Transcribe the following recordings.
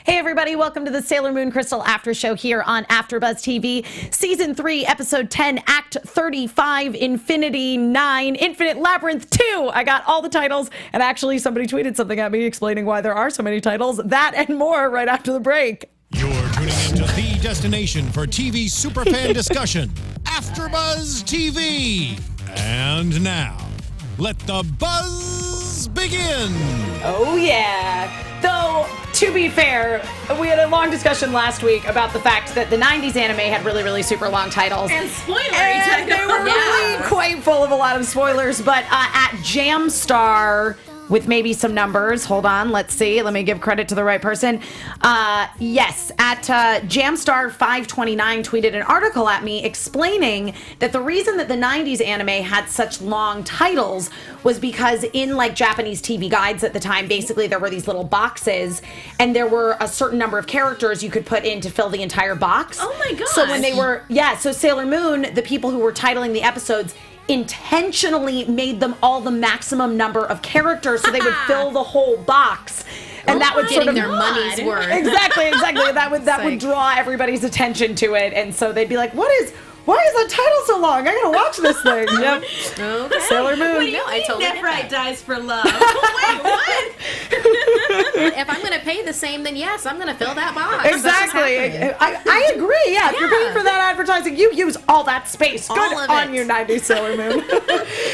Hey everybody, welcome to the Sailor Moon Crystal After Show here on AFTERBUZZ TV. Season 3, Episode 10, Act 35, Infinity 9, Infinite Labyrinth 2. I got all the titles, and actually somebody tweeted something at me explaining why there are so many titles. That and more right after the break. You're tuning into the destination for TV superfan discussion, AFTERBUZZ TV. And now, let the buzz begin. Oh yeah. Though, to be fair, we had a long discussion last week about the fact that the 90s anime had really super long titles. And spoilery and they were really quite full of a lot of spoilers, but at Jamstar, with maybe some numbers. Hold on, let's see. Let me give credit to the right person. Yes, at Jamstar 529 tweeted an article at me explaining that the reason that the 90s anime had such long titles was because in like Japanese TV guides at the time, basically there were these little boxes and there were a certain number of characters you could put in to fill the entire box. Oh my gosh. So when they were, so Sailor Moon, the people who were titling the episodes intentionally made them all the maximum number of characters so they would fill the whole box. And that would sort of their money's worth. Exactly. That would draw everybody's attention to it. And so they'd be like, why is the title so long? I gotta watch this thing. Yep. Okay. Sailor Moon. What do you mean Nephrite dies for love? Wait, what? If I'm gonna pay the same, then yes, I'm gonna fill that box. Exactly. I agree. Yeah. If you're paying for that advertising, you use all that space. Good on you, 90s Sailor Moon.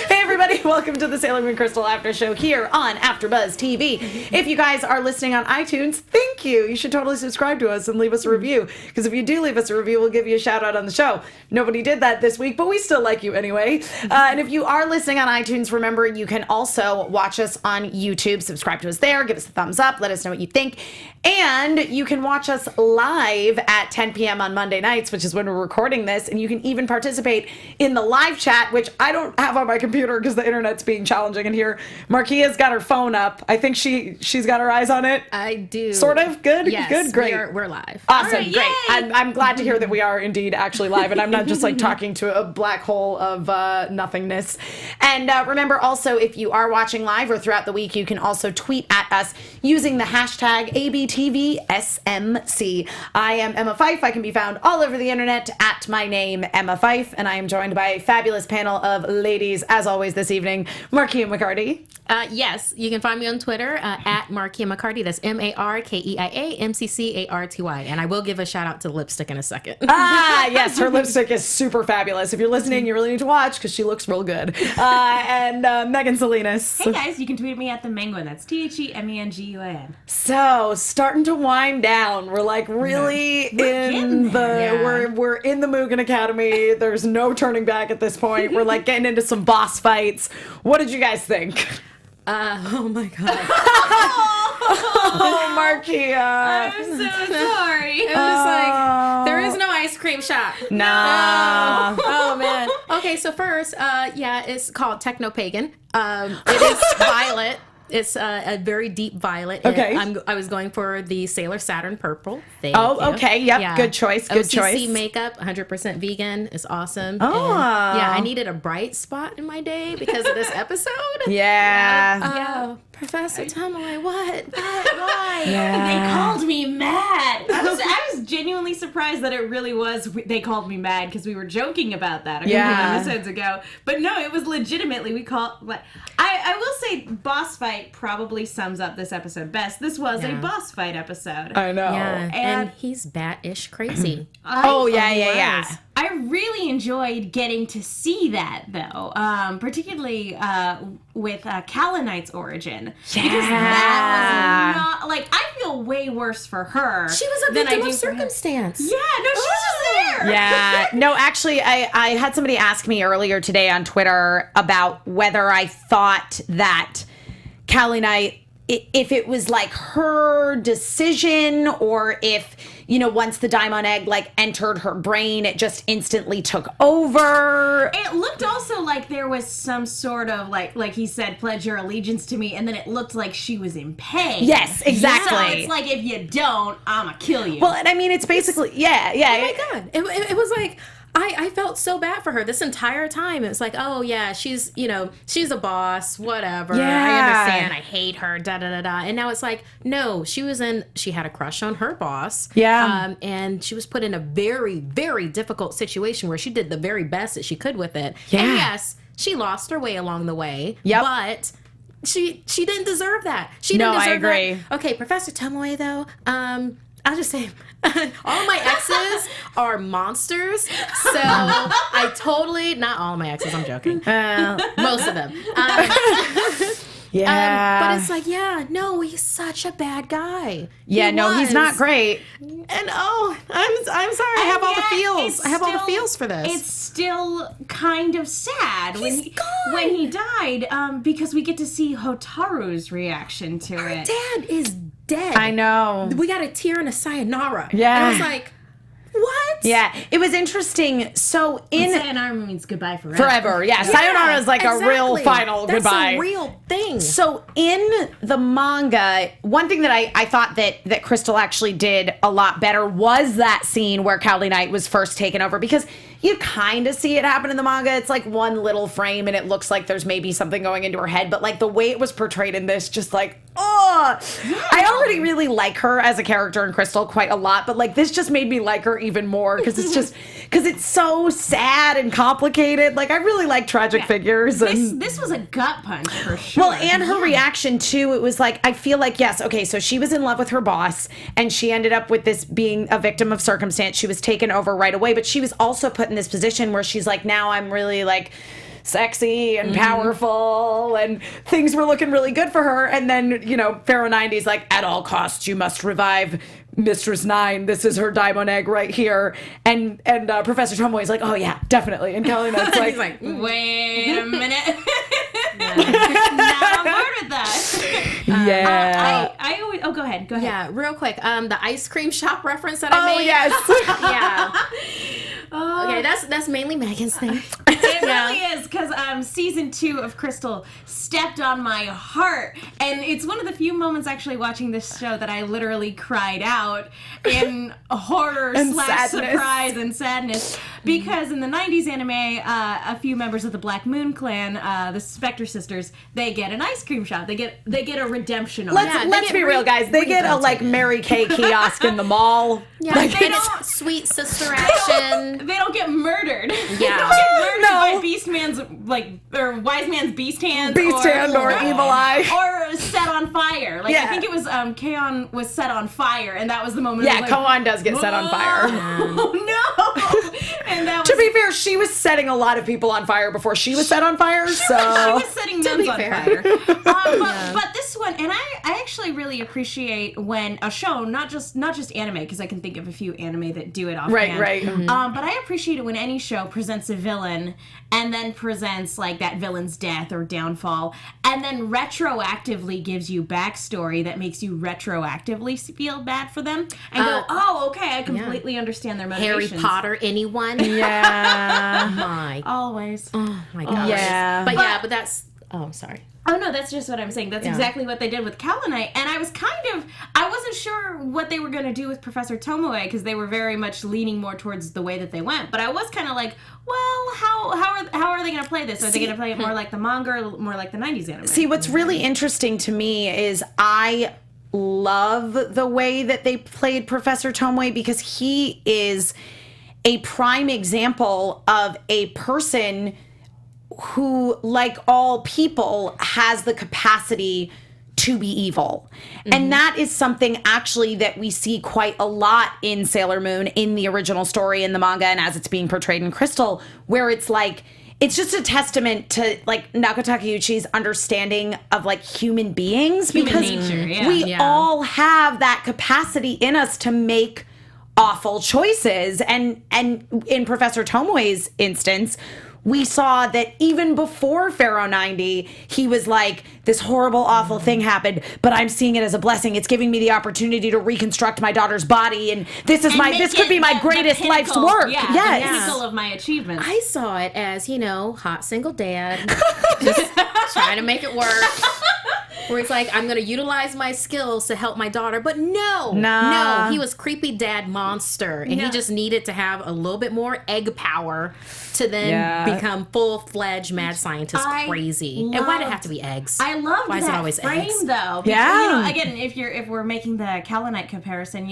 Hey everybody, welcome to the Sailor Moon Crystal After Show here on AFTERBUZZ TV. If you guys are listening on iTunes, thank you. You should totally subscribe to us and leave us a review. Because if you do leave us a review, we'll give you a shout out on the show. Nobody did that this week, but we still like you anyway. And if you are listening on iTunes, remember you can also watch us on YouTube. Subscribe to us there. Give us a thumbs up. Let us know what you think. And you can watch us live at 10 p.m. on Monday nights, which is when we're recording this. And you can even participate in the live chat, which I don't have on my computer because the internet's being challenging in here. Markeia's got her phone up. I think she's got her eyes on it. I do. Sort of? Good? Yes, Good? Great. We're live. Awesome. Right, great. yay! I'm glad to hear that we are indeed actually live and I'm not just like talking to a black hole of nothingness. And remember also, if you are watching live or throughout the week, you can also tweet at us using the hashtag ABTVSMC. I am Emma Fyffe. I can be found all over the internet at my name, Emma Fyffe, and I am joined by a fabulous panel of ladies, as always this evening, Markeia McCarty. Yes, you can find me on Twitter at Markeia McCarty. That's MarkeiaMcCarty. And I will give a shout out to the lipstick in a second. Yes, her lipstick is super fabulous. If you're listening, you really need to watch because she looks real good. And Megan Salinas. Hey guys, you can tweet me at the Menguin. That's TheMenguin. So, starting to wind down. We're like really we're in the Mugen Academy. There's no turning back at this point. We're like getting into some boss fights. What did you guys think? Oh my god. Oh, Markeia. I'm so sorry. It was just like, there is no ice cream shop. Nah. Oh man. Okay, so first, it's called Techno Pagan. It is violet. It's a very deep violet. Okay. I was going for the Sailor Saturn purple. Okay. Yep. Yeah. Good choice. Good choice. OCC makeup, 100% vegan. It's awesome. Oh. And, I needed a bright spot in my day because of this episode. Yeah. Professor Tomoe, what? Why? Yeah. They called me mad. I was genuinely surprised that it really was. They called me mad because we were joking about that a couple episodes ago. But no, it was legitimately I will say, boss fight probably sums up this episode best. This was a boss fight episode. I know. Yeah, and he's bat-ish crazy. Yeah. I really enjoyed getting to see that, though, particularly with Kalinite's origin. Yeah. Because that was not, I feel way worse for her. She was a victim of circumstance. Yeah, no, she was just there. Yeah. No, actually, I had somebody ask me earlier today on Twitter about whether I thought that Kalinite, if it was like her decision or if, once the Daimon Egg entered her brain, it just instantly took over. It looked also like there was some sort of like he said, pledge your allegiance to me, and then it looked like she was in pain. Yes, exactly. So it's like, if you don't, I'ma kill you. Well, and I mean, it's basically, yeah. Oh my god. It was like, I felt so bad for her this entire time. It was like, oh yeah, she's a boss, whatever. Yeah. I understand. I hate her. Da da da da. And now it's like, no, she had a crush on her boss. Yeah. And she was put in a very, very difficult situation where she did the very best that she could with it. Yeah. And yes, she lost her way along the way. Yep. But she didn't deserve that. She didn't deserve I agree. that. Okay, Professor Tomoe though, I'll just say, all my exes are monsters. So I totally, not all my exes, I'm joking. Most of them. Yeah. But it's like, yeah, no, he's such a bad guy. Yeah, he's not great. And I'm sorry, I have all the feels. I have all the feels for this. It's still kind of sad He's gone. when he died, because we get to see Hotaru's reaction to it. Dad is dead. I know. We got a tear and a sayonara. Yeah. And I was like, what? Yeah, it was interesting. So Sayonara means goodbye forever. forever. Yeah, sayonara is like a real final goodbye. That's a real thing. So in the manga, one thing that I thought that Crystal actually did a lot better was that scene where Cowley Knight was first taken over, because you kind of see it happen in the manga. It's like one little frame and it looks like there's maybe something going into her head, but like the way it was portrayed in this, just like, oh, I already really like her as a character in Crystal quite a lot, but like this just made me like her even more because it's so sad and complicated. Like I really like tragic figures. And This was a gut punch for sure. well, and her reaction too, it was like, I feel like, yes, okay, so she was in love with her boss and she ended up with this being a victim of circumstance. She was taken over right away, but she was also put in this position where she's like, now I'm really like sexy and powerful and things were looking really good for her. And then, Pharaoh 90's like, at all costs, you must revive Mistress Nine. This is her diamond egg right here. And Professor Tomoe is like, oh yeah, definitely. And Kelly Knight's like, He's like, wait a minute. Now I'm bored with that. yeah. I always, go ahead. yeah, real quick. The ice cream shop reference that I Oh, made. yes. Yeah. Okay, that's mainly Megan's thing. It really is, because season 2 of Crystal stepped on my heart, and it's one of the few moments actually watching this show that I literally cried out in horror / sadness. surprise and sadness, because in the 90s anime, a few members of the Black Moon clan, the Spectre sisters, they get an ice cream shop. They get a redemption on it. Let's be real, guys. They get a like Mary Kay kiosk in the mall. Yeah, Like, and it's sweet sister action. They don't get murdered. They Yeah. don't get murdered No. by Beast Man's, or Wise Man's Beast Hands. Beast Hand or Evil Eye. Or set on fire. Like, Yeah. I think it was, Kaon was set on fire, and that was the moment. Yeah, I was Koan does get set on fire. Oh, no! And that was... To be fair, she was setting a lot of people on fire before she was set on fire, She so... was setting nuns be on fair. fire. But this one, and I actually really appreciate when a show, not just anime, because I can think of a few anime that do it offhand. Right. But I appreciate it when any show presents a villain and then presents like that villain's death or downfall, and then retroactively gives you backstory that makes you retroactively feel bad for them and go, oh, okay, I completely understand their Harry motivations. Potter, anyone? Yeah. My. Always. Oh my gosh. Yeah. But that's. Oh, I'm sorry. Oh, no, that's just what I'm saying. That's exactly what they did with Kalanite. And I wasn't sure what they were going to do with Professor Tomoe, because they were very much leaning more towards the way that they went. But I was kind of like, well, how are they going to play this? Are they going to play it more like the manga or more like the 90s anime? See, what's really interesting to me is I love the way that they played Professor Tomoe, because he is a prime example of a person who, like all people, has the capacity to be evil. And that is something actually that we see quite a lot in Sailor Moon, in the original story, in the manga, and as it's being portrayed in Crystal, where it's like, it's just a testament to like Naoko Takeuchi's understanding of like human beings, because nature, yeah. we all have that capacity in us to make awful choices. And in Professor Tomoe's instance, we saw that even before Pharaoh 90, he was like, this horrible, awful thing happened, but I'm seeing it as a blessing. It's giving me the opportunity to reconstruct my daughter's body, and this could be my greatest life's work. Yeah, yes. the pinnacle of my achievements. I saw it as, hot single dad, just trying to make it work. where it's like, I'm going to utilize my skills to help my daughter. But no, he was creepy dad monster. And he just needed to have a little bit more egg power to then become full-fledged mad scientist crazy. And why did it have to be eggs? I love why that is it always frame, eggs? though. Because, again, if we're making the Kalanite comparison,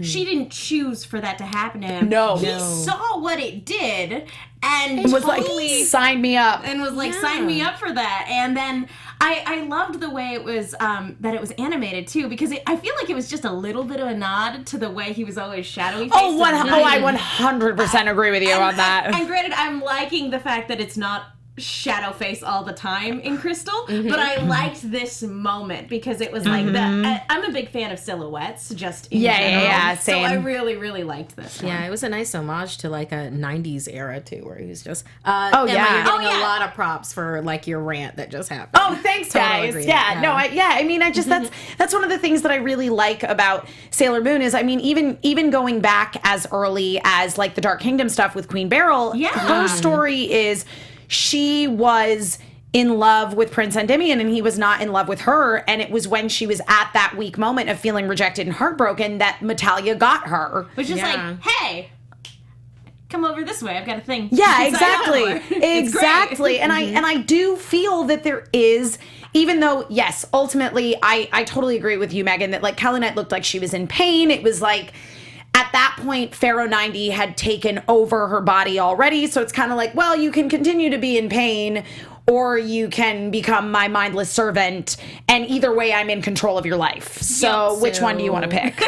she didn't choose for that to happen to him. No. He saw what it did and was totally like, sign me up. And was like, sign me up for that. And then I loved the way it was, that it was animated, too, because I feel like it was just a little bit of a nod to the way he was always shadowy faced. I 100% agree with you on that. And granted, I'm liking the fact that it's not shadow face all the time in Crystal, but I liked this moment because it was like that. I'm a big fan of silhouettes, just in general. Same. So I really, really liked this one. Yeah, it was a nice homage to like a 90s era too, where he was just Emma, you're getting a lot of props for like your rant that just happened. Oh, thanks, guys. I mean, I just that's one of the things that I really like about Sailor Moon is, I mean, even going back as early as like the Dark Kingdom stuff with Queen Beryl, her story is she was in love with Prince Endymion and he was not in love with her, and it was when she was at that weak moment of feeling rejected and heartbroken that Metalia got her. Which is like, hey, come over this way, I've got a thing. Yeah, exactly. And I do feel that there is, even though, yes, ultimately I totally agree with you, Megan, that like Kalanite looked like she was in pain. It was like, at that point, Pharaoh 90 had taken over her body already, so it's kind of like, well, you can continue to be in pain, or you can become my mindless servant, and either way, I'm in control of your life. So which one do you want to pick?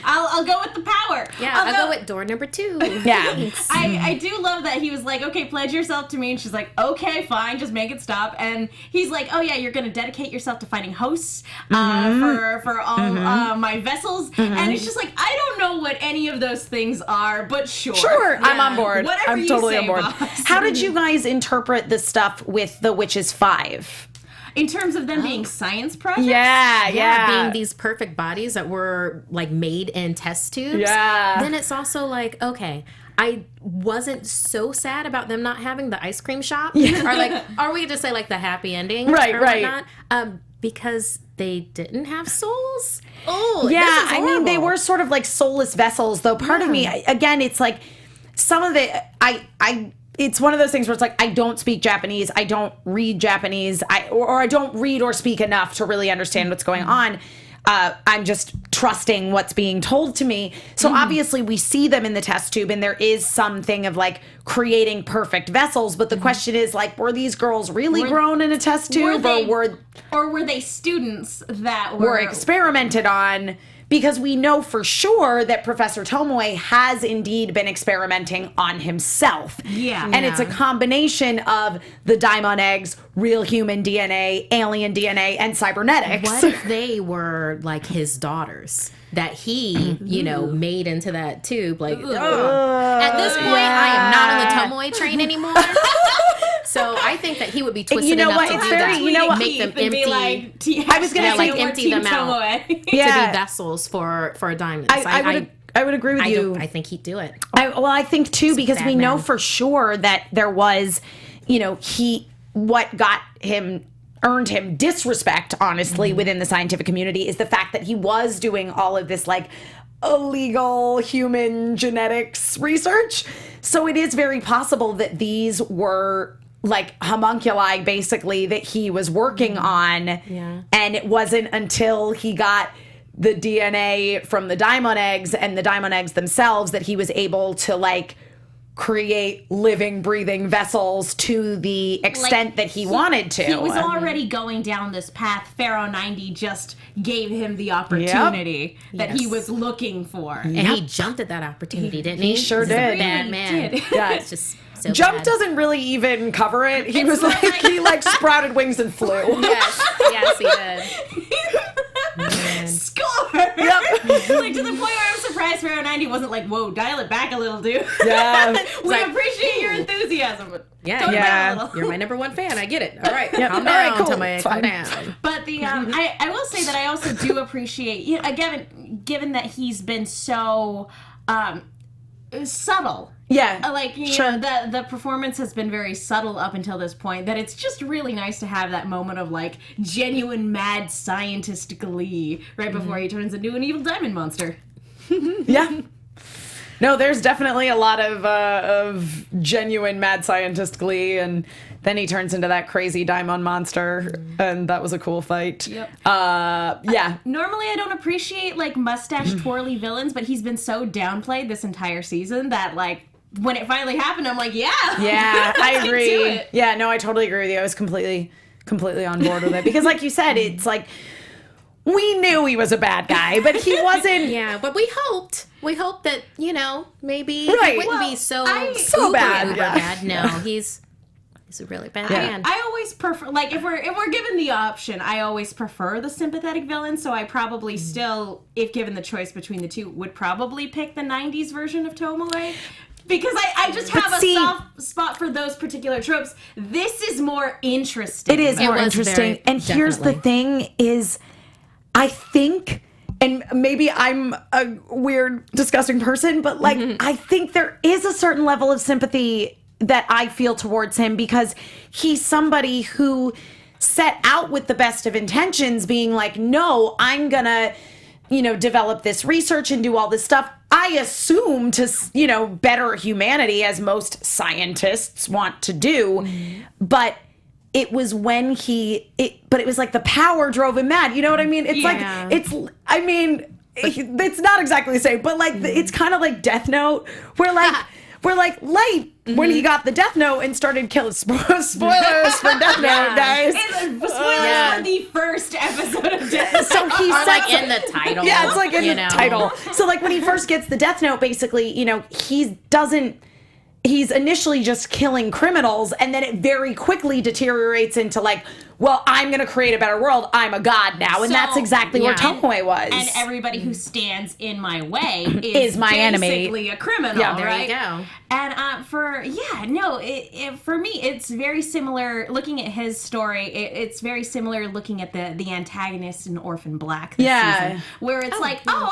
I'll go with the power. Yeah, I'll go with door number 2. Yeah. I do love that he was like, okay, pledge yourself to me. And she's like, okay, fine, just make it stop. And he's like, oh yeah, you're going to dedicate yourself to finding hosts for all my vessels. And it's just like, I don't know what any of those things are, but sure. Sure, yeah. I'm on board. Whatever I'm totally say, on board. boss. How did you guys interpret the stuff with the Witches 5? In terms of them being science projects? Yeah. Being these perfect bodies that were like made in test tubes. Yeah. Then it's also like, okay, I wasn't so sad about them not having the ice cream shop. Or like, are we just say like the happy ending? Right. Whatnot? Because they didn't have souls. Oh, yeah. this is I mean, they were sort of like soulless vessels, though. Part of me, again, it's like some of it. It's one of those things where it's like, I don't speak Japanese, I don't read Japanese, or I don't read or speak enough to really understand what's going on. I'm just trusting what's being told to me. So obviously we see them in the test tube, and there is something of like creating perfect vessels. But the question is, like, were these girls really grown in a test tube, or were they students that were experimented on? Because we know for sure that Professor Tomoe has indeed been experimenting on himself. Yeah. And it's a combination of the Daimon eggs, real human DNA, alien DNA, and cybernetics. What if they were like his daughters that he, made into that tube? Like, at this point, I am not on the Tomoe train anymore. So I think that he would be twisted enough to do that. Make them empty. I was going to like empty them out to be vessels for a diamond. I would agree with you. I think he'd do it. I think too, because we know for sure that there was, what earned him disrespect, honestly, within the scientific community is the fact that he was doing all of this like illegal human genetics research. So it is very possible that these were like homunculi basically that he was working on. Yeah. And it wasn't until he got the DNA from the Daimon eggs and the Daimon eggs themselves that he was able to like create living, breathing vessels to the extent that he wanted to. He was already going down this path. Pharaoh 90 just gave him the opportunity that he was looking for. And he jumped at that opportunity, didn't he? He sure did. Bad man. Yeah, it's just so Jump bad. doesn't really even cover it. He was like, he like sprouted wings and flew. Yes, he did. Score! Yep. Like to the point where I'm surprised Pharaoh 90 wasn't like, whoa, dial it back a little, dude. Yeah. We appreciate your enthusiasm, but Yeah, tone it down a little. You're my number one fan. I get it. All right, Yep. calm All right, down, cool. Tomoe, calm down. But the I will say that I also do appreciate, again, given that he's been so subtle like you know, the performance has been very subtle up until this point, that it's just really nice to have that moment of like genuine mad scientist glee right before he turns into an evil diamond monster. Yeah. No, there's definitely a lot of genuine mad scientist glee, and then he turns into that crazy diamond monster, and that was a cool fight. Yep. Yeah. Normally, I don't appreciate like mustache twirly villains, but he's been so downplayed this entire season that like when it finally happened, I'm like, yeah, I agree. Yeah, no, I totally agree with you. I was completely on board with it because, like you said, it's like we knew he was a bad guy, but he wasn't. Yeah, but we hoped that, you know, maybe he wouldn't be so bad. Bad. No, he's a really bad man. I always prefer, like, if we're given the option, I always prefer the sympathetic villain. So I probably still, if given the choice between the two, would probably pick the '90s version of Tomoe. Because I just have a soft spot for those particular tropes. This is more interesting. It is more interesting. And here's the thing is, I think, and maybe I'm a weird, disgusting person, but like, I think there is a certain level of sympathy that I feel towards him because he's somebody who set out with the best of intentions, being like, no, I'm gonna, you know, develop this research and do all this stuff. I assume to, you know, better humanity, as most scientists want to do, but it was when but it was like the power drove him mad. You know what I mean? It's like, it's not exactly the same, but like, it's kind of like Death Note, where like Light, when he got the Death Note and started killing spoilers for Death Note, guys. Spoilers for the first episode of Death Note. So he's like in the title. Yeah, it's like in the title. So like when he first gets the Death Note, basically, you know, he's initially just killing criminals, and then it very quickly deteriorates into like, well, I'm going to create a better world. I'm a god now. And that's exactly where Tomoe was. And everybody who stands in my way is my enemy. Basically a criminal, yeah, there right? You go. And for me, it's very similar. Looking at his story, it's very similar looking at the antagonist in Orphan Black this season, where it's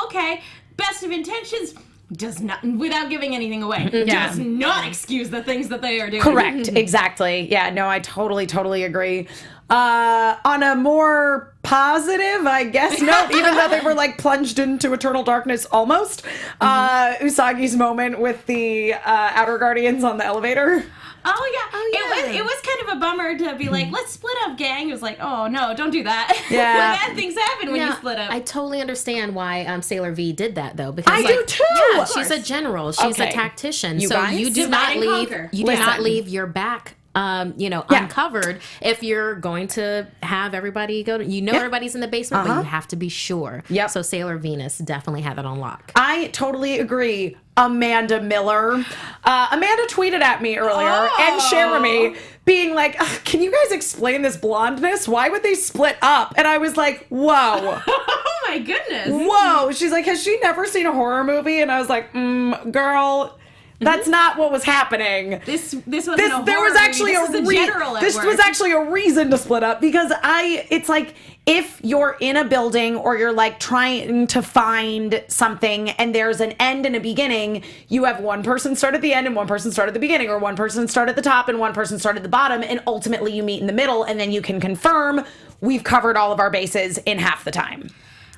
okay, best of intentions, does not, without giving anything away, does not excuse the things that they are doing. Correct. Exactly. Yeah, no, I totally agree. On a more positive, I guess, note, even though they were like plunged into eternal darkness almost, Usagi's moment with the Outer Guardians on the elevator. It was kind of a bummer to be like, let's split up, gang. It was like, oh no, don't do that. Yeah. Bad things happen when you split up. I totally understand why Sailor V did that though, because I do too. Yeah, she's a general. She's a tactician. So guys? you do not leave your back uncovered if you're going to have everybody go to, everybody's in the basement, but you have to be sure. Yep. So Sailor Venus definitely had that on lock. I totally agree. Amanda Miller. Amanda tweeted at me earlier, and Jeremy, being like, can you guys explain this blondness? Why would they split up? And I was like, whoa. Oh my goodness. Whoa. She's like, has she never seen a horror movie? And I was like, girl, that's not what was happening. This wasn't a horror there was actually movie. This was actually a reason to split up, because it's like, if you're in a building or you're like trying to find something and there's an end and a beginning, you have one person start at the end and one person start at the beginning, or one person start at the top and one person start at the bottom, and ultimately you meet in the middle, and then you can confirm we've covered all of our bases in half the time.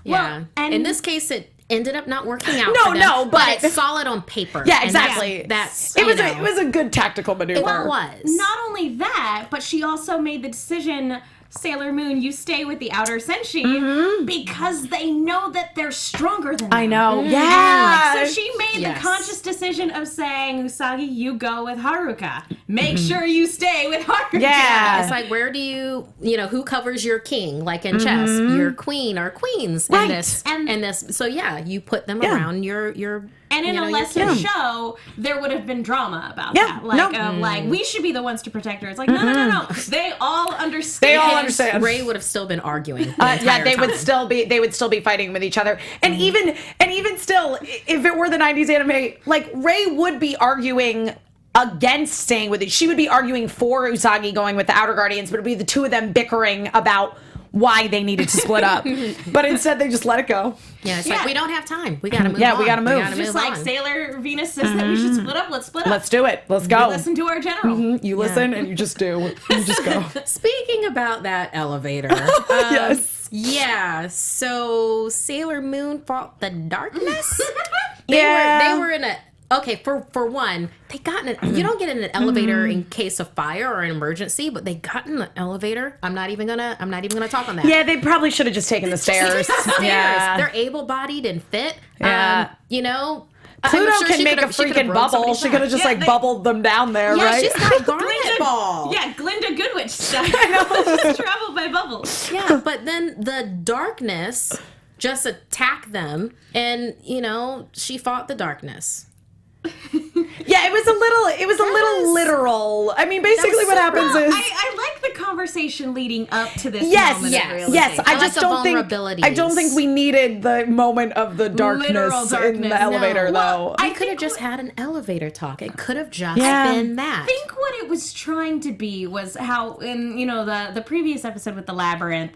Yeah. Well, and in this case, it ended up not working out. But it's solid on paper. Yeah, exactly. It was a good tactical maneuver. It was. Not only that, but she also made the decision, Sailor Moon, you stay with the Outer Senshi because they know that they're stronger than them. I know. Yeah. So she made the conscious decision of saying, Usagi, you go with Haruka. Make sure you stay with Haruka. Yeah. It's like, where do who covers your king? Like in chess, your queen or queens in this. And this. So you put them around your and in a lesser show, there would have been drama about that. Like, we should be the ones to protect her. It's like, no. They all understand. Ray would have still been arguing. They would still be fighting with each other. And even still, if it were the 90s anime, like, Ray would be arguing against staying with it. She would be arguing for Usagi going with the Outer Guardians, but it would be the two of them bickering about why they needed to split up. But instead, they just let it go. Yeah, it's like, we don't have time. We gotta move on. Yeah, we gotta move. Just like Sailor Venus says that we should split up, let's split up. Let's do it. Let's go. We listen to our general. You listen and you just do. You just go. Speaking about that elevator. Yes. Yeah, so Sailor Moon fought the darkness? They were in a... Okay, for one, they got in an... You don't get in an elevator in case of fire or an emergency, but they got in the elevator. I'm not even gonna talk on that. Yeah, they probably should have just taken the stairs. Yeah. They're able-bodied and fit. Yeah. You know... Pluto can make a freaking bubble. She could have just bubbled them down there, right? Yeah, she's got a garnet ball. Yeah, Glinda Goodwitch style. I know. Just travel by bubbles. Yeah, but then the darkness just attacked them, and she fought the darkness. Yeah, it was a little literal. I mean, basically what happens is I like the conversation leading up to this moment of realization. Yes. I just don't think we needed the moment of the darkness in the elevator, though. I could have just had an elevator talk. It could have just been that. I think what it was trying to be was how in the previous episode with the labyrinth,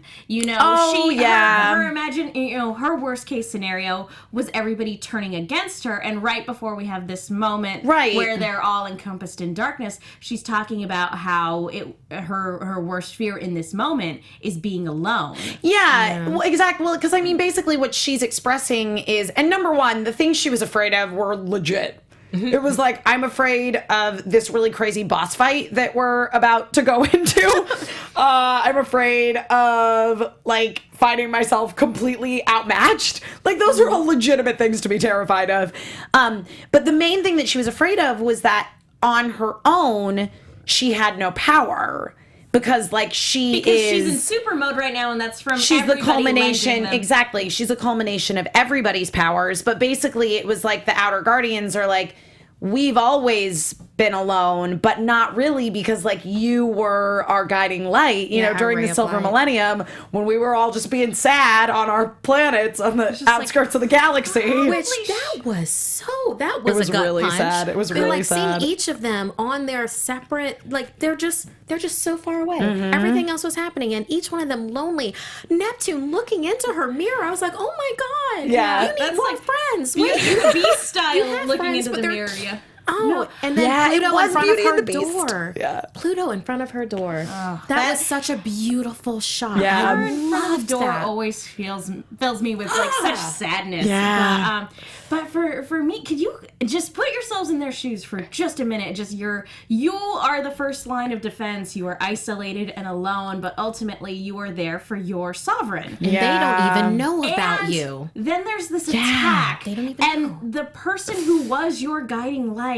her worst case scenario was everybody turning against her, and right before we have this moment where they're all encompassed in darkness, she's talking about how her worst fear in this moment is being alone. Yeah. Well, exactly. Well, because I mean, basically what she's expressing is, and number one, the things she was afraid of were legit. It was like, I'm afraid of this really crazy boss fight that we're about to go into. I'm afraid of, like, finding myself completely outmatched. Like, those are all legitimate things to be terrified of. But the main thing that she was afraid of was that on her own, she had no power. Because she's in super mode right now, and that's from she's the culmination. Exactly, she's a culmination of everybody's powers. But basically, it was like the Outer Guardians are like, we've always been alone, but not really, because you were our guiding light. You know, during the Silver Millennium, when we were all just being sad on our planets on the outskirts of the galaxy. Which that was a gut really punch. Sad. It was really sad. Seeing each of them on their separate, they're just so far away. Everything else was happening, and each one of them lonely. Neptune looking into her mirror, I was like, oh my god, you need more friends. Wait, Beast style looking into the mirror. Yeah. Oh, and then Pluto in front of her door. Yeah. Pluto in front of her door. That was such a beautiful shot. Yeah. Her in front of the door always fills me with such sadness. Yeah. But for me, could you just put yourselves in their shoes for just a minute? Just you are the first line of defense. You are isolated and alone, but ultimately you are there for your sovereign. And they don't even know about you. Then there's this attack. They don't even know. And the person who was your guiding light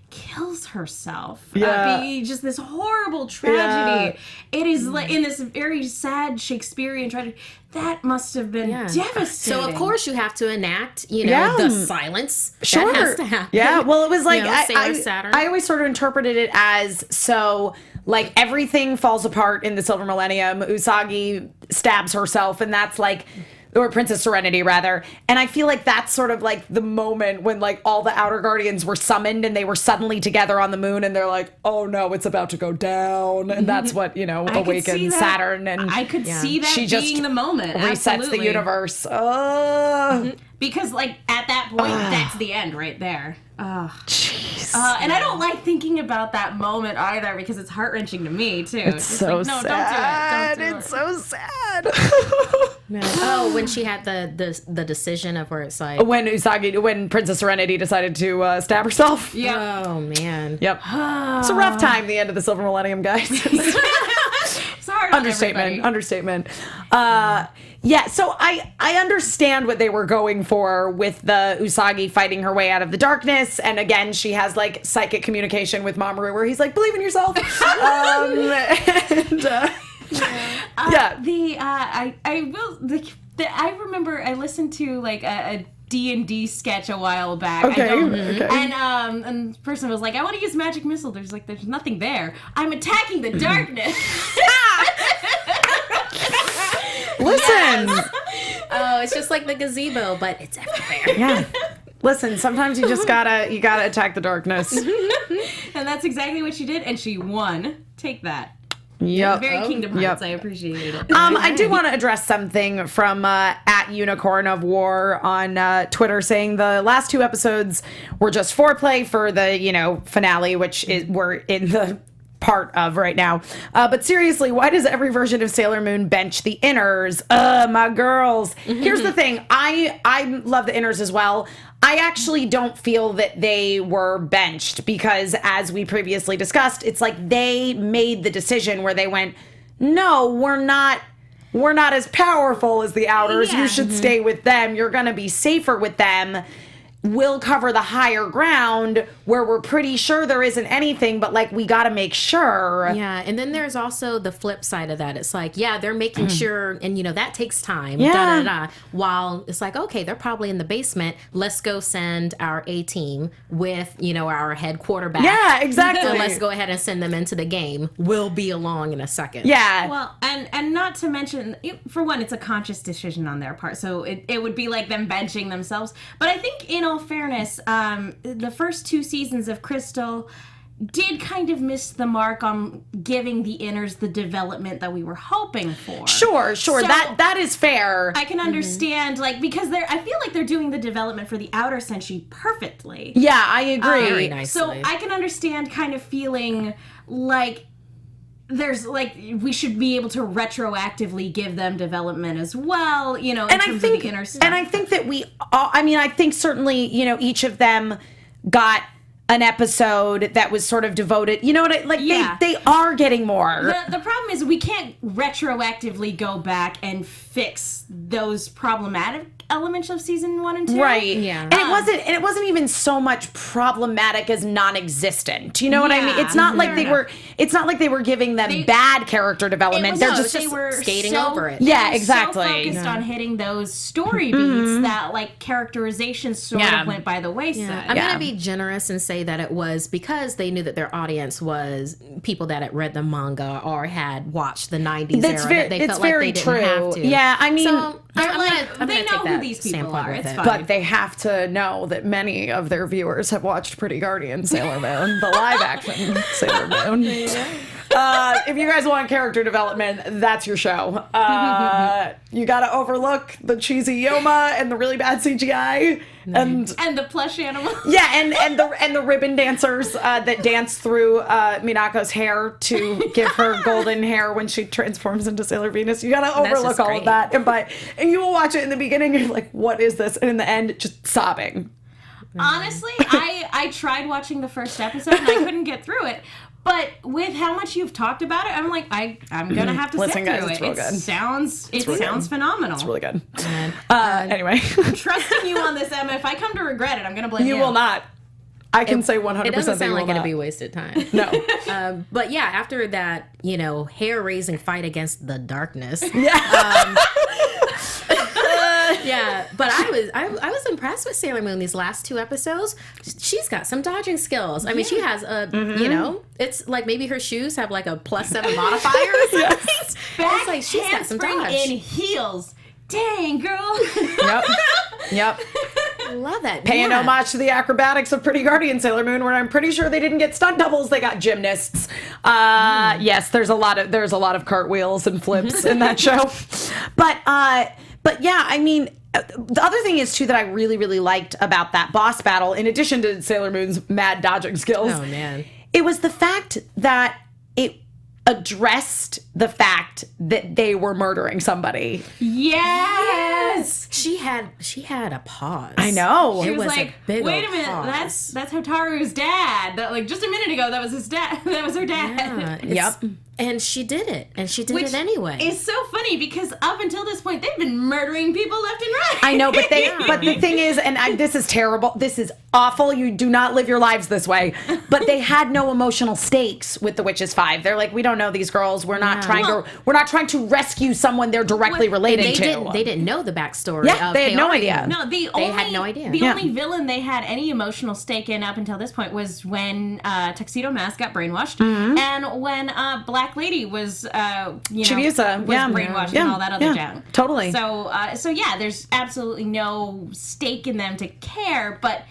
kills herself. Being just this horrible tragedy. It is in this very sad Shakespearean tragedy. That must have been devastating. So of course you have to enact, the silence. Sure. That has to happen. Yeah. Well, it was like Saturn. I always sort of interpreted it as everything falls apart in the Silver Millennium. Usagi stabs herself, and that's or Princess Serenity, rather. And I feel like that's sort of the moment when all the Outer Guardians were summoned and they were suddenly together on the moon, and they're like, oh no, it's about to go down. And that's what, awakens Saturn. And I could see that she being the moment. Resets the universe. Because at that point, that's the end right there. Jeez. And I don't like thinking about that moment either, because it's heart-wrenching to me too. It's so no, sad. Don't do it. It's so sad. Oh, when she had the decision of where it's like when Princess Serenity decided to stab herself. Yeah. Oh man. Yep. It's a rough time. The end of the Silver Millennium, guys. It's hard. Understatement. Yeah, so I understand what they were going for with the Usagi fighting her way out of the darkness, and again, she has psychic communication with Mamoru, where he's like, "Believe in yourself." I remember I listened to a D&D sketch a while back. Okay. And the person was like, I want to use magic missile. There's nothing there. I'm attacking the darkness. Listen. Oh, it's just like the gazebo, but it's everywhere. Yeah. Listen, sometimes you just gotta attack the darkness. And that's exactly what she did, and she won. Take that. Yep. Very Kingdom Hearts. I appreciate it. I do want to address something from at Unicorn of War on Twitter, saying the last 2 episodes were just foreplay for the finale, which we're in the part of right now. But seriously, why does every version of Sailor Moon bench the inners? My girls. Here's the thing. I love the inners as well. I actually don't feel that they were benched because, as we previously discussed, it's like they made the decision where they went, no, we're not as powerful as the outers. You should stay with them. You're going to be safer with them. We'll cover the higher ground where we're pretty sure there isn't anything, but like we got to make sure. Yeah, and then there's also the flip side of that. It's like, they're making sure, and that takes time. While it's like, okay, they're probably in the basement. Let's go send our A team with our head quarterback. Yeah, exactly. And let's go ahead and send them into the game. We'll be along in a second. Yeah. Well, and not to mention, for one, it's a conscious decision on their part, so it would be like them benching themselves. But I think in all fairness, the first 2 seasons of Crystal did kind of miss the mark on giving the inners the development that we were hoping for. Sure. So that is fair. I can understand, because I feel like they're doing the development for the outer Senshi perfectly. Yeah, I agree. Very nicely. So I can understand kind of feeling like there's we should be able to retroactively give them development as well, in terms of the inner stuff. And I think that I think certainly, each of them got an episode that was sort of devoted. You know what they are getting more. The problem is we can't retroactively go back and fix those problematic elements of season 1 and 2. Right. Yeah. And it wasn't even so much problematic as non-existent. You know what I mean? It's not like they were giving them bad character development. They're just they were skating over it. Yeah, exactly. So focused on hitting those story beats that characterization sort of went by the wayside. Yeah. I'm gonna be generous and say that it was because they knew that their audience was people that had read the manga or had watched the 90s era. They felt like they didn't have to. Yeah, I mean, so I'm they gonna know take who that these people standpoint are. with It's it. fine. but they have to know that many of their viewers have watched Pretty Guardian Sailor Moon, the live action Sailor Moon. If you guys want character development, that's your show. You gotta overlook the cheesy Yoma and the really bad CGI. And the plush animal. yeah, and the ribbon dancers that dance through Minako's hair to give her golden hair when she transforms into Sailor Venus. You gotta overlook all of that. And you will watch it in the beginning, you're like, what is this? And in the end, just sobbing. Honestly, I tried watching the first episode and I couldn't get through it. But with how much you've talked about it, I'm like, I'm gonna have to sit through guys, it. it's real good. It sounds phenomenal. It's really good. Anyway. Trusting you on this, Emma. If I come to regret it, I'm gonna blame you. You will not. I can say 100% It doesn't sound like it'll it'd be wasted time. No. But yeah, after that, hair-raising fight against the darkness. Yeah. Yeah, but I was impressed with Sailor Moon these last 2 episodes. She's got some dodging skills. I mean, she has it's like maybe her shoes have like a +7 modifier or something. It's like she's got some dodge. In heels. Dang, girl. Yep. Love that. Paying homage to the acrobatics of Pretty Guardian Sailor Moon, where I'm pretty sure they didn't get stunt doubles, they got gymnasts. Yes, there's a lot of cartwheels and flips in that show. But yeah, I mean, the other thing is too that I really, really liked about that boss battle, in addition to Sailor Moon's mad dodging skills, it was the fact that it addressed the fact that they were murdering somebody. Yes. She had a pause. I know. She It was was like, a big wait a old minute, pause. that's Hotaru's dad. That just a minute ago, that was his dad. That was her dad. Yep. And she did it. And she did Which it anyway. It's so funny because up until this point, they've been murdering people left and right. I know, but the thing is, this is terrible. This is awful. You do not live your lives this way. But they had no emotional stakes with the Witches 5. They're like, we don't know these girls. We're not trying to rescue someone they're directly related to. They didn't know the backstory. Yeah, they had no Kaori. idea. No, They had no idea. The only villain they had any emotional stake in up until this point was when Tuxedo Mask got brainwashed, and when Black Lady was, Chibiusa, was brainwashed and all that other junk. Totally. So yeah, there's absolutely no stake in them to care, but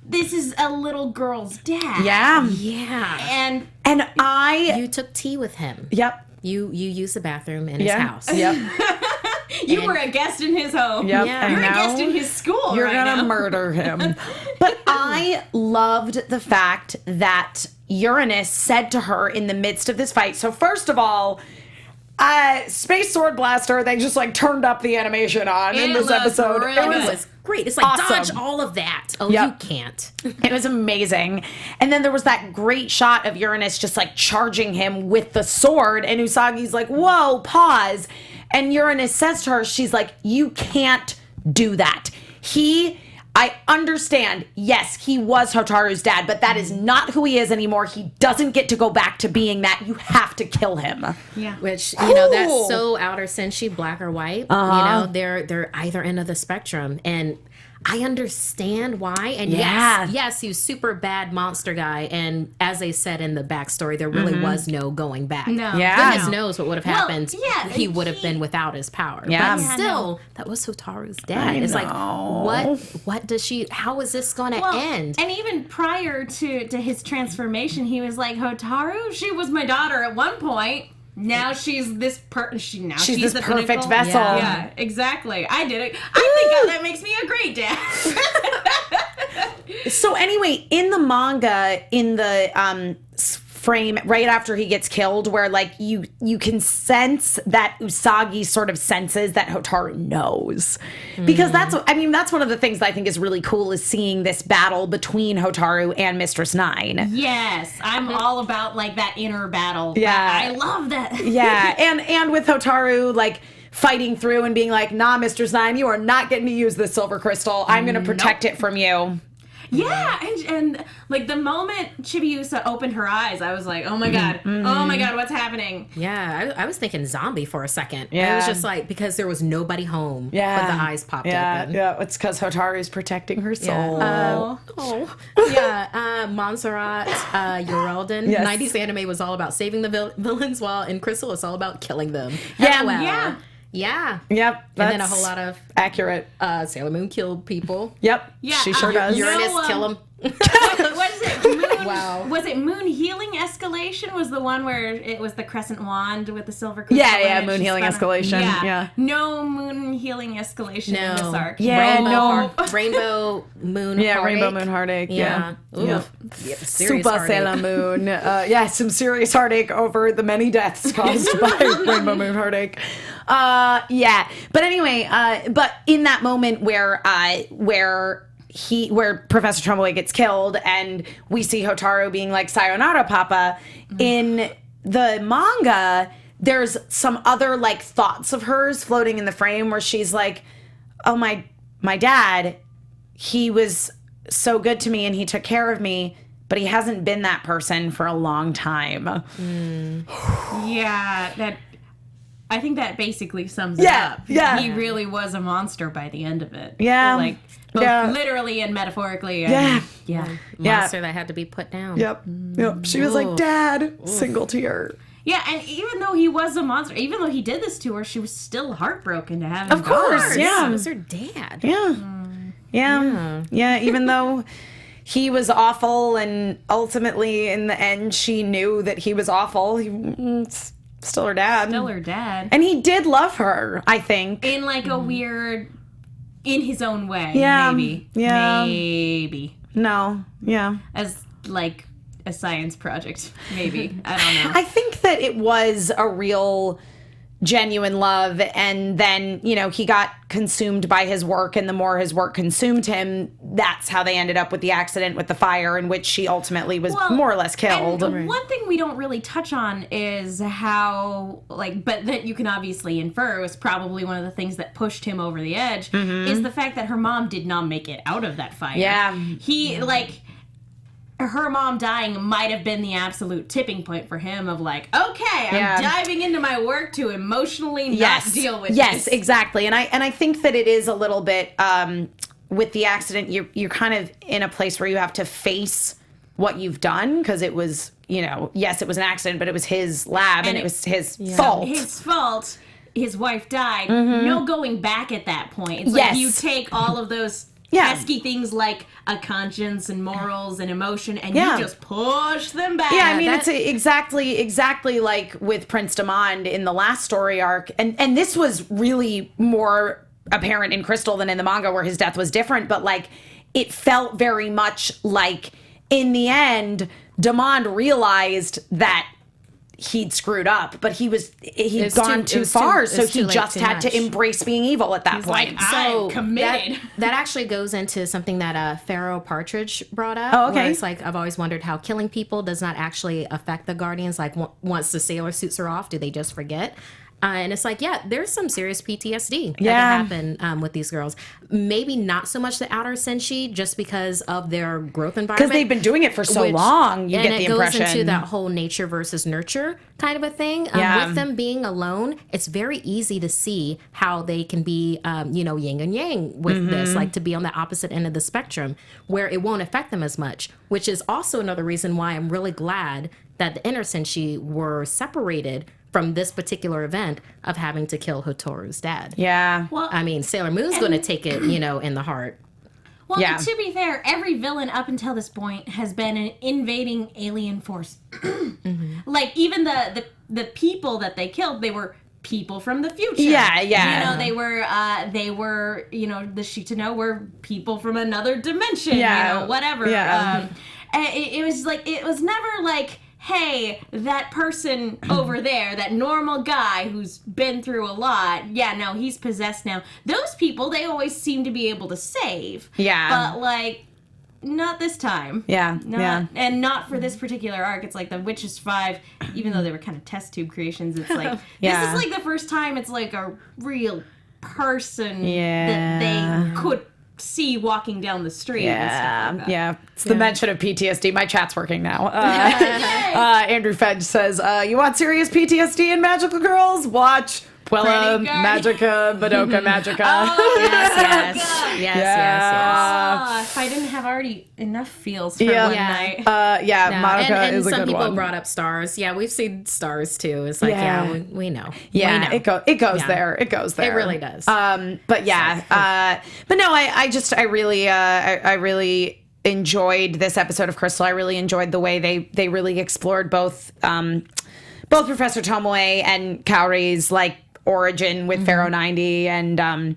this is a little girl's dad. Yeah. Yeah. And And You took tea with him. Yep. You use the bathroom in his house. Yep. You were a guest in his home. Yep. Yeah. You're a guest in his school. You're right gonna now. murder him. But I loved the fact that Uranus said to her in the midst of this fight. So first of all, Space Sword Blaster, they just like turned up the animation on in this episode. Really It was great. It's like awesome. dodge all of that. Oh, Yep. you can't. It was amazing. And then there was that great shot of Uranus just like charging him with the sword. And Usagi's like, whoa, pause. And Uranus says to her, she's like, you can't do that. I understand, yes, he was Hotaru's dad, but that is not who he is anymore. He doesn't get to go back to being that. You have to kill him. Yeah. Which, you know, that's so outer senshi, black or white. You know, they're either end of the spectrum. And I understand why. And yes, he was super bad monster guy. And as they said in the backstory, there really was no going back. No. Yeah. Goodness knows what would have happened. yeah, he would have been without his power. Yeah. But Yeah, still, that was Hotaru's dad. It's like, what does she, how is this going to end? And even prior to his transformation, he was like, Hotaru, she was my daughter at one point. Now she's this she's this the perfect pinnacle. vessel. Yeah, exactly. I did it. I think that makes me a great dad. So anyway, in the manga, in the frame right after he gets killed, where like you can sense that Usagi sort of senses that Hotaru knows, because that's one of the things that I think is really cool, is seeing this battle between Hotaru and Mistress Nine. Yes, I'm all about like that inner battle. Yeah. I love that. Yeah, and with Hotaru like fighting through and being like, nah, Mistress Nine, you are not getting to use this silver crystal. I'm going to protect it from you. Yeah, and like the moment Chibiusa opened her eyes, I was like, oh my god, what's happening? Yeah, I was thinking zombie for a second. Yeah. It was just like, because there was nobody home, but the eyes popped open. Yeah, it's because Hotaru's protecting her soul. Montserrat, Uralden. Yes. 90s anime was all about saving the villains, while in Crystal it's all about killing them. Yeah. LOL. Yeah. Yeah. Yep, And then a whole lot of accurate. Sailor Moon killed people. Yep, Yeah, she sure does. Uranus kill them. What is it? Moon, Wow. Was it Moon Healing Escalation? Was the one where it was the crescent wand with the silver crystal? Yeah, in it? Moon She Healing spun her- Escalation, yeah. No Moon Healing Escalation in this arc. Yeah, Rainbow Moon Yeah, Heartache. Rainbow Moon Heartache. Yeah. Yeah. Ooh. Yeah. Yep, serious Super heartache. Sailor Moon. Some serious heartache over the many deaths caused by Rainbow Moon Heartache. But anyway, but in that moment where Professor Trumboy gets killed and we see Hotaru being like, sayonara, Papa, in the manga, there's some other like thoughts of hers floating in the frame where she's like, oh, my dad, he was so good to me and he took care of me, but he hasn't been that person for a long time. Yeah, I think that basically sums it up. Yeah. He really was a monster by the end of it. Yeah. Like, both Yeah. literally and metaphorically. Yeah. Monster that had to be put down. Yep. She was like, Dad, single tear. Yeah, and even though he was a monster, even though he did this to her, she was still heartbroken to have him Of course, gone. yeah. It was her dad. Yeah, even though he was awful and ultimately in the end she knew that he was awful, it's still her dad. Still her dad. And he did love her, I think. In like a weird, in his own way, Yeah. maybe. Yeah. Maybe. No. Yeah. As like a science project, maybe. I don't know. I think that it was a real genuine love, and then he got consumed by his work, and the more his work consumed him, that's how they ended up with the accident with the fire, in which she ultimately was more or less killed. And one thing we don't really touch on is how, but that you can obviously infer was probably one of the things that pushed him over the edge, is the fact that her mom did not make it out of that fire. Yeah. Her mom dying might have been the absolute tipping point for him of like, okay, I'm diving into my work to emotionally not deal with this. Yes, exactly. And I think that it is a little bit with the accident, you're kind of in a place where you have to face what you've done, because it was, yes, it was an accident, but it was his lab and it was his fault. His fault. His wife died. No going back at that point. It's like you take all of those pesky things like a conscience and morals and emotion, and you just push them back. Yeah, I mean, it's exactly like with Prince Demond in the last story arc, and this was really more apparent in Crystal than in the manga, where his death was different, but like it felt very much like in the end Demond realized that he'd screwed up, but he'd gone too far, so he just had to embrace being evil at that point. Like, I'm committed. That actually goes into something that Pharaoh Partridge brought up. Oh, okay. Where it's like, I've always wondered how killing people does not actually affect the Guardians. Like, once the sailor suits are off, do they just forget? And it's like, there's some serious PTSD that can happen with these girls. Maybe not so much the outer senshi, just because of their growth environment. Because they've been doing it for so long, you get the impression. And it goes into that whole nature versus nurture kind of a thing. With them being alone, it's very easy to see how they can be, yin and yang with this, like to be on the opposite end of the spectrum, where it won't affect them as much, which is also another reason why I'm really glad that the inner senshi were separated from this particular event of having to kill Hotaru's dad. Yeah. Well, I mean, Sailor Moon's going to take it, in the heart. Well, to be fair, every villain up until this point has been an invading alien force. Like, even the people that they killed, they were people from the future. Yeah. They were, the Shitano were people from another dimension, whatever. Yeah. It was never like, hey, that person over there, that normal guy who's been through a lot, he's possessed now. Those people, they always seem to be able to save. Yeah. But, like, not this time. Yeah. And not for this particular arc. It's like the Witches 5, even though they were kind of test tube creations, it's like, this is like the first time it's like a real person that they could see walking down the street. It's the mention of PTSD. My chat's working now. Andrew Fedge says, you want serious PTSD in Magical Girls? Watch Puella Magica, Madoka Magica. Yes. If I didn't have already enough feels for one night. Madoka and is a good one. some people brought up Stars. Yeah, we've seen Stars too. It's like, we know. Yeah, we know. It goes there. It goes there. It really does. But no, I really enjoyed this episode of Crystal. I really enjoyed the way they really explored both Professor Tomoe and Kaori's like origin with Pharaoh 90, and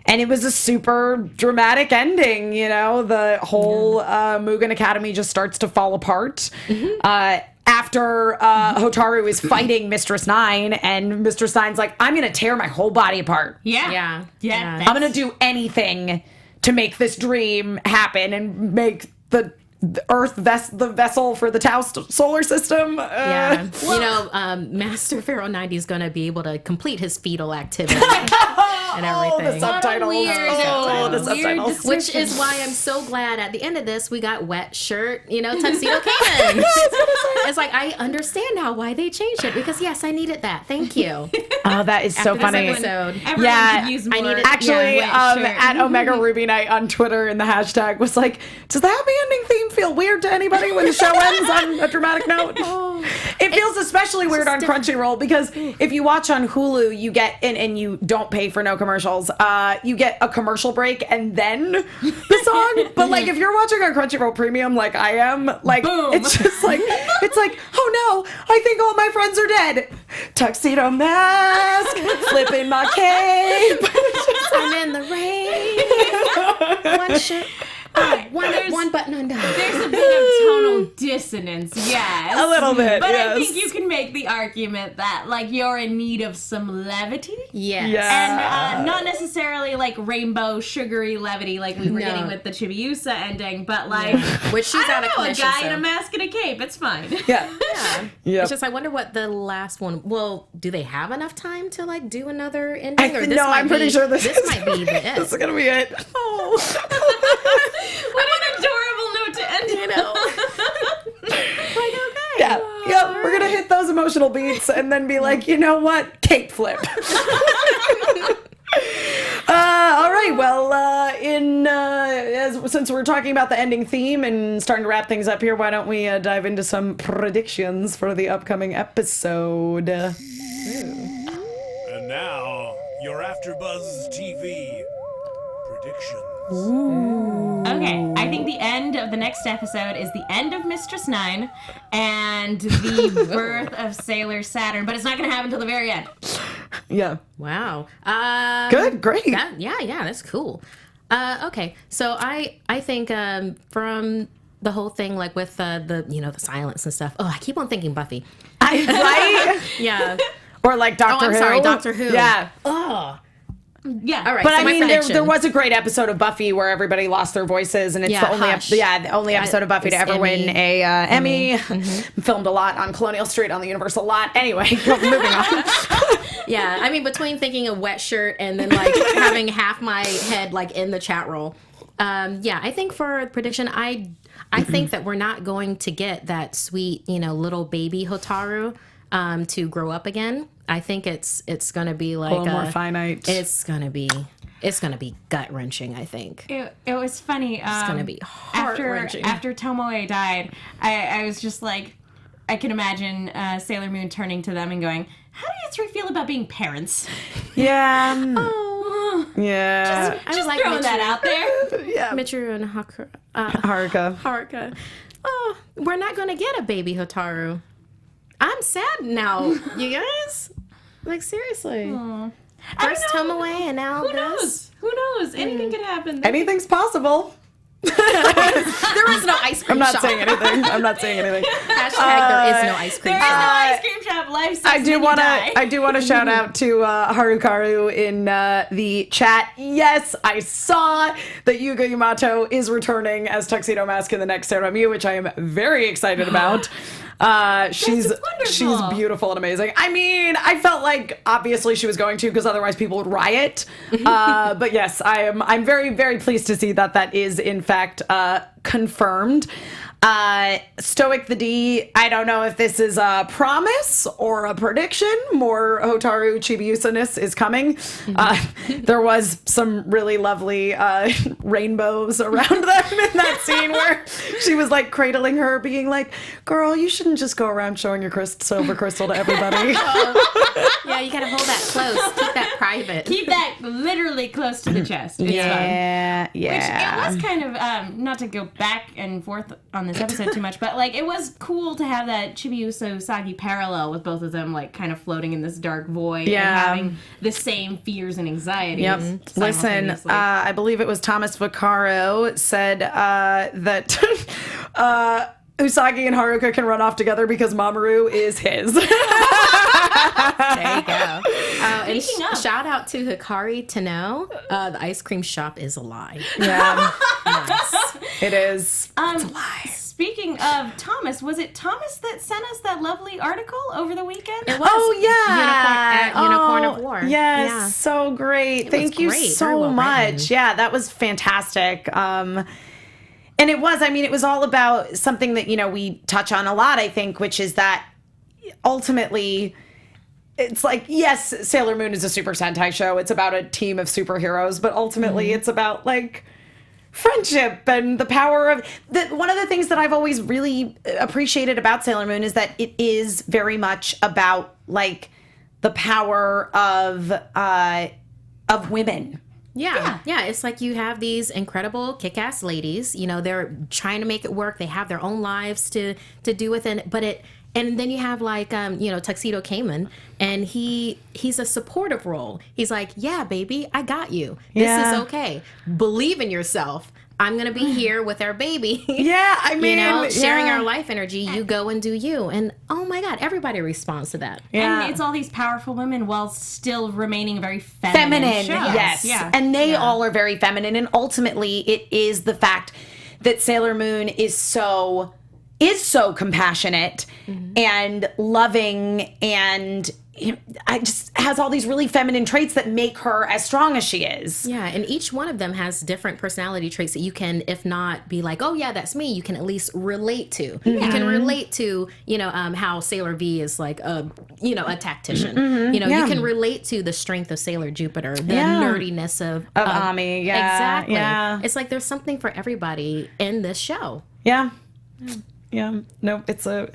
it was a super dramatic ending. The whole Mugen Academy just starts to fall apart. After Hotaru is fighting Mistress Nine, and Mistress Nine's like, I'm going to tear my whole body apart. Yeah. I'm going to do anything to make this dream happen and make the Earth the vessel for the Tau solar system. Master Pharaoh 90 is going to be able to complete his fetal activity and everything. The subtitles. The subtitles. Which is why I'm so glad at the end of this we got wet shirt, tuxedo Kanan. It's like, I understand now why they changed it, because yes, I needed that. Thank you. Oh, that is so funny. Everyone could use more. I needed Actually, at Omega Ruby Night on Twitter in the hashtag was like, does the happy ending theme feel weird to anybody when the show ends on a dramatic note? It feels especially weird on Crunchyroll, because if you watch on Hulu, you get, and you don't pay for no commercials, you get a commercial break and then the song. But like, if you're watching on Crunchyroll Premium like I am, like, Boom. it's just like, oh no, I think all my friends are dead. Tuxedo mask, flipping my cape. I'm in the rain. One shirt. One button undone. There's a bit of tonal dissonance, yes. A little bit, But yes. I think you can make the argument that, like, you're in need of some levity. Yes. Yeah. And not necessarily, like, rainbow, sugary levity like we were getting with the Chibiusa ending, but, like, which she's out of a commission. guy in a mask and a cape. It's fine. Yeah. Yep. It's just, I wonder what the last one. Well, do they have enough time to like do another ending? I'm pretty sure this might be the end. This is gonna be it. Oh. What an adorable note to end it on. Like, okay. Yeah. We're gonna hit those emotional beats and then be like, you know what? Cape flip. All right. Well, since we're talking about the ending theme and starting to wrap things up here, why don't we dive into some predictions for the upcoming episode? And now, your AfterBuzz TV predictions. Ooh. Okay, I think the end of the next episode is the end of Mistress Nine and the birth of Sailor Saturn, but it's not going to happen until the very end. Yeah. Wow. Good, great. Yeah, that's cool. Okay, so I think from the whole thing, like with the silence and stuff. Oh, I keep on thinking Buffy. Right? Yeah. Or like Doctor Who. I'm sorry, Doctor Who. Yeah. Oh. Yeah. All right. But so I my mean, prediction. there was a great episode of Buffy where everybody lost their voices, and it's the only Hush. the only episode of Buffy to ever win a Emmy. Filmed a lot on Colonial Street on the Universal lot. Anyway, moving on. Yeah, I mean, between thinking of Wet Shirt and then like having half my head like in the chat roll. Yeah, I think for prediction, I think that we're not going to get that sweet, little baby Hotaru to grow up again. I think it's gonna be like a little more finite. It's gonna be gut wrenching. I think It was funny. it's gonna be heart-wrenching. After Tomoe died, I was just like, I can imagine Sailor Moon turning to them and going, "How do you three feel about being parents?" Yeah. Oh, Yeah. I was just like throwing that out there. Yeah. Michiru and Haruka. Haruka. Oh, we're not gonna get a baby Hotaru. I'm sad now, you guys. Like seriously. First Tomoe and now Who this. knows? Who knows? Anything could happen. Anything's possible. There is no ice cream I'm not shop. saying anything. I'm not saying anything. Hashtag there is no ice cream There is no shop. ice cream shop. Life sucks. I do want want to shout out to Harukaru in the chat. Yes, I saw that Yuga Yamato is returning as Tuxedo Mask in the next Sailor Moon, which I am very excited about. She's beautiful and amazing. I mean, I felt like obviously she was going to, because otherwise people would riot. But yes, I'm very, very pleased to see that is in fact confirmed. Stoic the D, I don't know if this is a promise or a prediction. More Hotaru Chibiusa-ness is coming. There was some really lovely rainbows around them in that scene where she was like cradling her, being like, "Girl, you shouldn't just go around showing your silver crystal to everybody." Yeah, you gotta hold that close. Keep that private. Keep that literally close to the chest. It's fun. Yeah. Which it was kind of, not to go back and forth on this episode too much, but like it was cool to have that Chibiusa Usagi parallel with both of them like kind of floating in this dark void and having the same fears and anxieties. Yep. Listen, I believe it was Thomas Vaccaro said that Usagi and Haruka can run off together because Mamoru is his. There you go. And shout out to Hikari to know the ice cream shop is a lie. Yeah. Nice. It is. It's a lie. Speaking of Thomas, was it Thomas that sent us that lovely article over the weekend? It was. Oh, yeah. Unicorn of War. Yes. Yeah. So great. Thank you great. so Very well much. written. Yeah, that was fantastic. And it was all about something that, we touch on a lot, I think, which is that ultimately it's like, yes, Sailor Moon is a Super Sentai show. It's about a team of superheroes, but ultimately it's about like friendship and the power of one of the things that I've always really appreciated about Sailor Moon is that it is very much about like the power of women. Yeah. It's like you have these incredible kick-ass ladies. They're trying to make it work. They have their own lives to do with it. And then you have like Tuxedo Cayman, and he's a supportive role. He's like, "Yeah, baby, I got you. This is okay. Believe in yourself. I'm gonna be here with our baby." Yeah, I mean, sharing our life energy. You go and do you, and oh my God, everybody responds to that. Yeah. And it's all these powerful women while still remaining very feminine. shows. Yes. Yeah. And they all are very feminine, and ultimately it is the fact that Sailor Moon is so compassionate and loving, and I just has all these really feminine traits that make her as strong as she is. Yeah, and each one of them has different personality traits that you can, if not be like, "Oh yeah, that's me," you can at least relate to. You can relate to, how Sailor V is like a tactician. You can relate to the strength of Sailor Jupiter, the nerdiness of Ami. Yeah, exactly. Yeah. It's like there's something for everybody in this show. Yeah. Yeah. No, it's so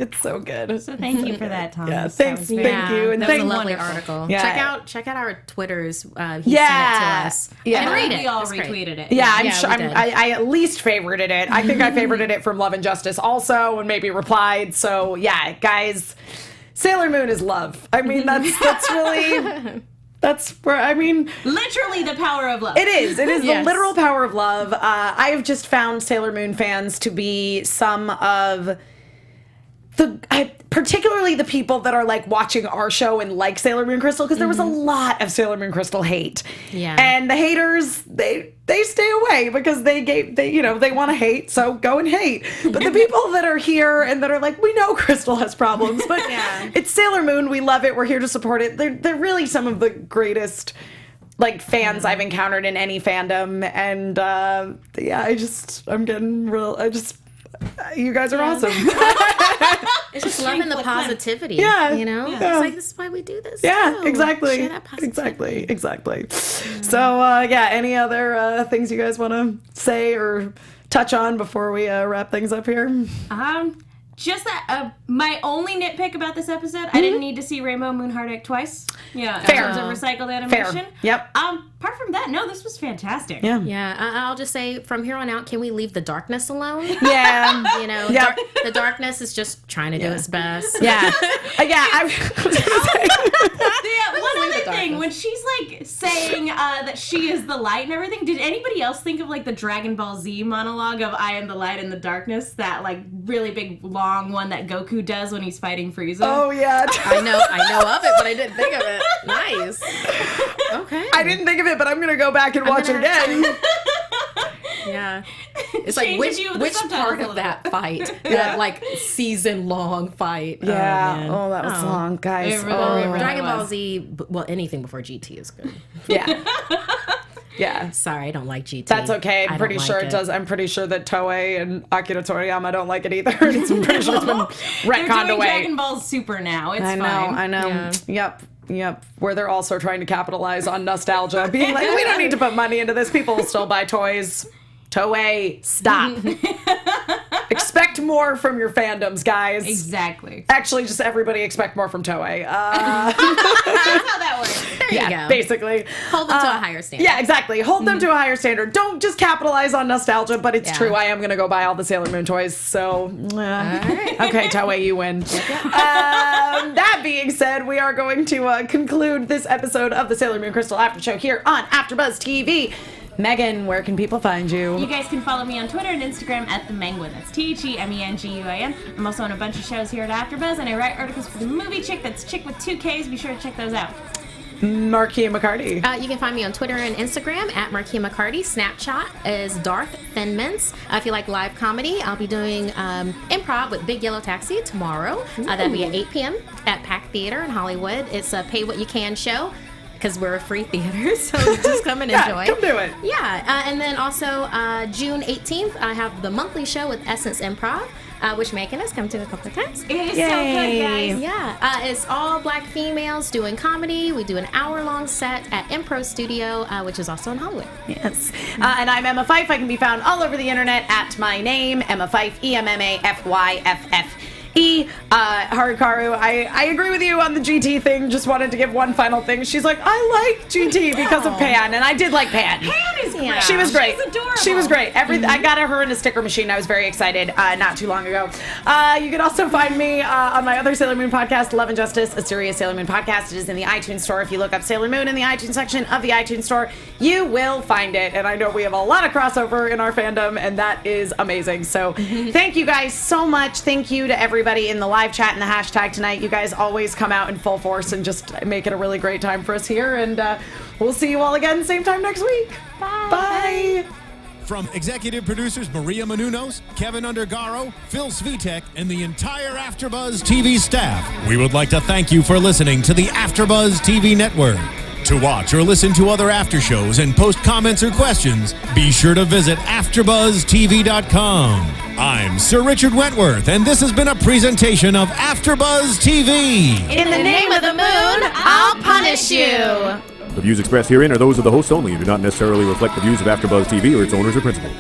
good. So thank you for that, Thomas. Yeah, thanks. Thank you. And that thank was a lovely wonderful. article. Yeah. Check out our Twitters. He sent it to us. Yeah. And read it. we all It's great. retweeted it. Yeah, I'm Yeah, sure. we did. I at least favorited it. I think I favorited it from Love and Justice also, and maybe replied. So yeah, guys, Sailor Moon is love. I mean, that's really. That's where, I mean... Literally the power of love. It is. It is Yes. the literal power of love. I have just found Sailor Moon fans to be some of particularly the people that are like watching our show and like Sailor Moon Crystal, because there was a lot of Sailor Moon Crystal hate. Yeah. And the haters, they stay away because they want to hate, so go and hate. But the people that are here and that are like, we know Crystal has problems, but it's Sailor Moon, we love it, we're here to support it. They're really some of the greatest like fans I've encountered in any fandom. And I'm getting real, you guys are awesome. It's just loving the positivity. Yeah. You know? Yeah. It's like, this is why we do this. Yeah, too. exactly. Share that positivity. Exactly. So, any other things you guys want to say or touch on before we wrap things up here? Just that, my only nitpick about this episode, I didn't need to see Rainbow Moon Heartache twice. Yeah, Fair. in terms of recycled animation. Fair. Yep. Apart from that, no, this was fantastic. Yeah. Yeah, I'll just say from here on out, can we leave the darkness alone? Yeah. You know, Yep. the darkness is just trying to do its best. Yeah. One other thing, when she's like saying that she is the light and everything, did anybody else think of like the Dragon Ball Z monologue of I am the light in the darkness? That like really big long one that Goku does when he's fighting Frieza? Oh, yeah. I know of it, but I didn't think of it. Nice. Okay. I didn't think of it, but I'm going to go back and watch it again. Yeah. It's like, Change the view of the which subtitles part a of little that fight, that like season-long fight. Yeah. man. Oh, that was long, guys. It really Dragon Ball was. Z, well, anything before GT is good. Yeah. Yeah. Sorry, I don't like GT. That's okay. I'm I pretty don't sure like it does. I'm pretty sure that Toei and Akira Toriyama don't like it either. I'm pretty sure it's been They're retconned doing away. Dragon Ball Super now. It's I know. fine. I know. Yeah. Yep. Where they're also trying to capitalize on nostalgia, being like, we don't need to put money into this. People will still buy toys. Toei, stop. Expect more from your fandoms, guys. Exactly. Actually, just everybody expect more from Toei. That's how that works. There you go. Basically. Hold them to a higher standard. Yeah, exactly. Hold them to a higher standard. Don't just capitalize on nostalgia, but it's Yeah. true. I am going to go buy all the Sailor Moon toys. So, okay, Toei, you win. That being said, we are going to conclude this episode of the Sailor Moon Crystal After Show here on AfterBuzz TV. Megan, where can people find you? You guys can follow me on Twitter and Instagram at @TheMenguin. That's TheMenguin. I'm also on a bunch of shows here at AfterBuzz, and I write articles for the Movie Chick. That's Chick with 2 Ks. Be sure to check those out. Markeia McCarty. You can find me on Twitter and Instagram at Markeia McCarty. Snapchat is Darth Thinmans. If you like live comedy, I'll be doing improv with Big Yellow Taxi tomorrow. That'll be at 8 p.m. at Pack Theater in Hollywood. It's a pay what you can show, because we're a free theater, so just come and enjoy. Come do it. Yeah, and then also June 18th, I have the monthly show with Essence Improv, which Megan has come to a couple of times. It is so good, guys. Yeah, it's all black females doing comedy. We do an hour-long set at Impro Studio, which is also in Hollywood. Yes. And I'm Emma Fyffe. I can be found all over the internet at my name, Emma Fyffe, EMMAFYFF. Harukaru, I agree with you on the GT thing. Just wanted to give one final thing. She's like, I like GT because of Pan, and I did like Pan. Pan is great. She was great. She's adorable. She was great. I got her in a sticker machine. I was very excited not too long ago. You can also find me on my other Sailor Moon podcast, Love and Justice, a serious Sailor Moon podcast. It is in the iTunes store. If you look up Sailor Moon in the iTunes section of the iTunes store, you will find it. And I know we have a lot of crossover in our fandom, and that is amazing. So thank you guys so much. Thank you to everybody in the live chat and the hashtag tonight. You guys always come out in full force and just make it a really great time for us here. And we'll see you all again same time next week. Bye. From executive producers Maria Menounos, Kevin Undergaro, Phil Svitek, and the entire AfterBuzz TV staff, we would like to thank you for listening to the AfterBuzz TV network. To watch or listen to other after shows and post comments or questions, be sure to visit AfterBuzzTV.com. I'm Sir Richard Wentworth, and this has been a presentation of AfterBuzz TV. In the name of the moon, I'll punish you. The views expressed herein are those of the hosts only and do not necessarily reflect the views of AfterBuzz TV or its owners or principals.